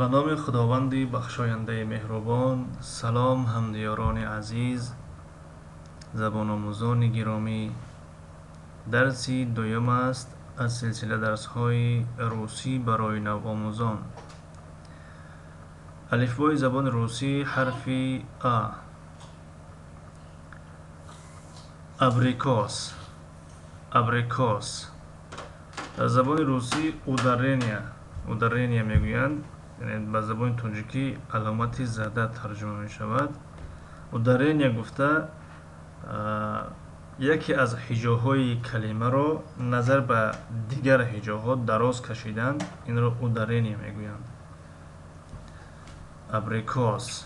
به نام خداوندی بخشاینده مهربان. سلام همدیاران عزیز، زبان آموزان گرامی. درسی دوم است از سلسله درس های روسی برای نو آموزان. الفبای زبان روسی حرف آ. ابریکوس، ابریکوس. در زبان روسی اودارنیا میگویند، یعنی به زبان تاجیکی علامت زده ترجمه می شود. اودارنیا گفته یکی از هجاهای کلمه را نظر به دیگر هجاها دراز کشیدند، این را اودارنیا میگویند. ابریکوس،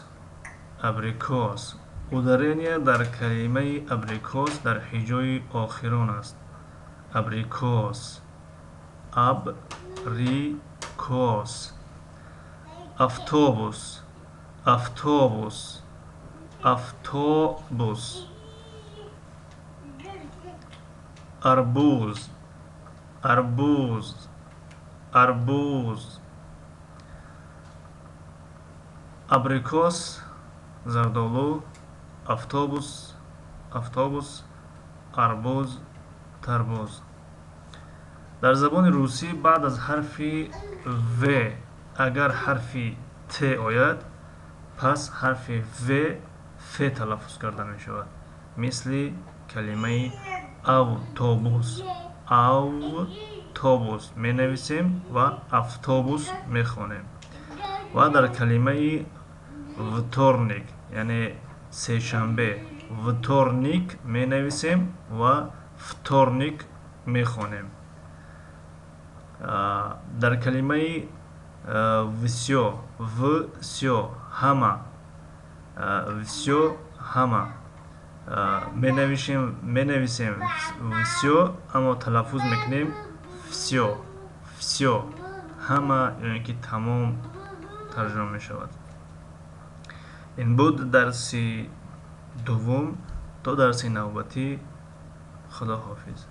ابریکوس. اودارنیا در کلمه ابریکوس در هجای آخران است. ابریکوس، ابریکوس. افتوبوس، افتوبوس، افتوبوس. اربوز، اربوز، اربوز. ابریکوس زردالو، افتوبوس افتوبوس، اربوز تربوز. در زبان روسی بعد از حرف و اگر حرف ت آید، پس حرف و ف تلفظ کرده می شود. مثل کلمه اوتوبوس، اوتوبوس می نویسیم و افتوبوس می خوانیم. و در کلمه وتورنیک یعنی سه شنبه، وتورنیک می نویسیم و فتورنیک می خوانیم. در کلمه وسیو، وسیو، همه، وسیو، همه می نویسیم وسیو، اما تلفظ میکنیم فسیو، فسیو. همه یعنی که تمام ترجمه می شود. این بود درس دوم. تا درس نوبتی، خدا حافظ.